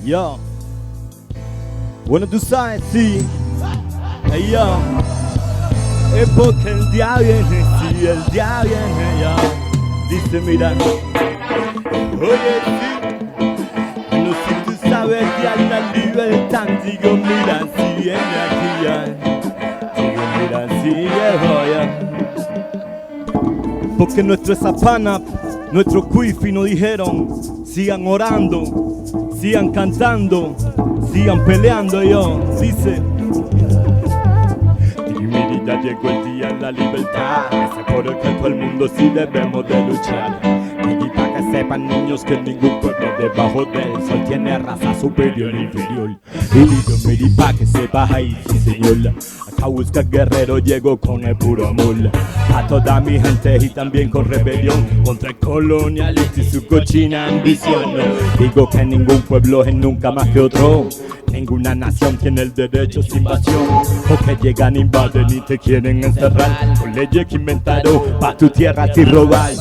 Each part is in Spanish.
Yo, bueno tú sabes, sí. Hey, yo, es porque el día viene, sí, el día viene, yo. Dice, mira, oye, sí, no sé si tú sabes que hay la libertad. Digo, mira, si viene aquí, ya. Digo, mira, si llego, ya. Porque nuestro Zapana, nuestro Cuifi nos dijeron, sigan orando, sigan cantando, sigan peleando, yo. Dice, Miri, ya llegó el día en la libertad, ese por el que todo el mundo sí debemos de luchar. Y para que sepan niños que ningún pueblo debajo del sol tiene raza superior e inferior. Y digo, miri, pa' que sepas ahí, sí señor, acá busca guerrero, llego con el puro amor. A toda mi gente y también con rebelión contra el colonialismo y su cochina ambición. Digo que ningún pueblo es nunca más que otro, ninguna nación tiene el derecho sin invasión, porque llegan, invaden y te quieren encerrar con leyes que inventaron pa' tu tierra sin robar.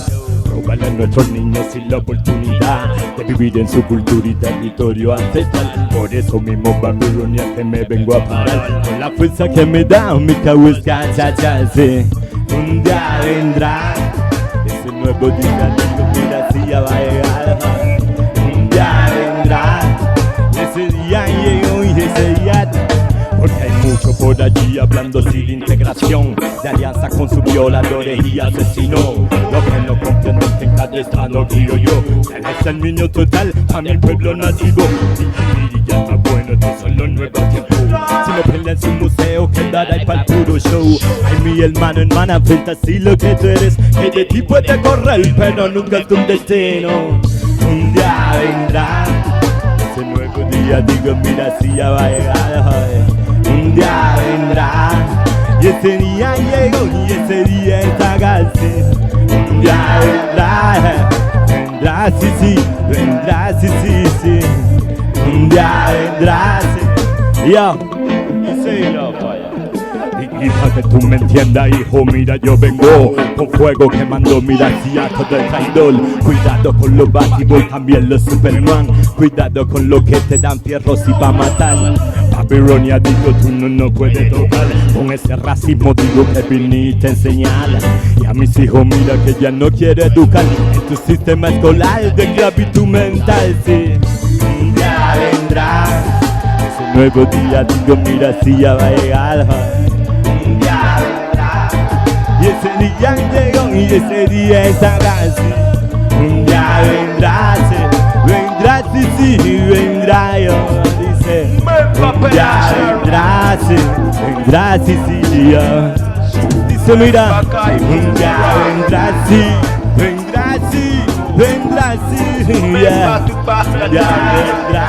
Robarle a nuestros niños sin la oportunidad de vivir en su cultura y territorio ancestral. Por eso mismo, Babilonia, que me vengo a parar con la fuerza que me da mi cahuesca, sí. Un día vendrá ese nuevo día, digo, mira, si ya va a llegar. Un día vendrá ese día, llegó y ese día. Porque hay mucho por allí hablando sin integración, de alianza con sus violadores y asesinos. Lo que no comprenden que en cada estado quiero yo, el exterminio total a mi pueblo nacido. Y ya está bueno, estos son los nuevos tiempos. Si no pelean en su museo, quedará ahí para el puro show. Ay, mi hermana, frente así lo que tú eres, que de ti puede correr, pero nunca es tu destino. Un día vendrá ese nuevo día, digo, mira, si ya va a llegar, joder. Un día vendrá, y ese día llegó, y ese día está casi. Un día vendrá, vendrá, sí, sí, vendrá, sí, sí, sí. Un día vendrá, sí. Yo, y sí, yo, vaya. Y para que tú me entiendas, hijo, mira, yo vengo con fuego quemando, mira, si acto del traidor. Cuidado con los Batman, también los Superman. Cuidado con lo que te dan fierros y va a matar. Babilonia, digo, tú no puedes tocar. Con ese racismo digo que viniste a enseñar. Y a mis hijos, mira, que ya no quiero educar en tu sistema escolar de esclavitud mental, sí. Un día vendrá ese nuevo día, digo, mira, si ya va a llegar. Un día vendrá, y ese día llegó, y ese día está casi. Un día vendrá, sí, vendrá, sí, sí, vendrá, yo, dice. Un día vendrá, sí, vendrá, sí, sí, yo. Dice, mira, un día vendrá, sí, vendrá, sí, vendrá, sí, yeah. Ya vendrá,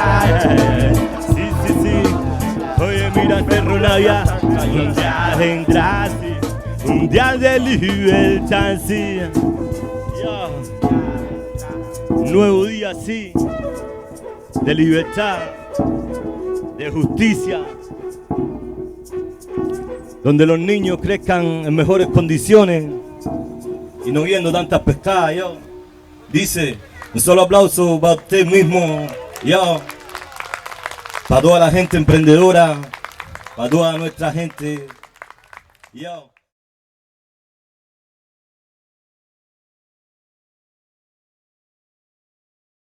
sí, sí, sí. Oye, mira, cerro la vía. Un día vendrá, sí, un día de libertad, sí. Un nuevo día, sí, de libertad, de justicia, donde los niños crezcan en mejores condiciones y no viendo tantas pescadas, yo. Dice, un solo aplauso para usted mismo, yo. Para toda la gente emprendedora, para toda nuestra gente, yo.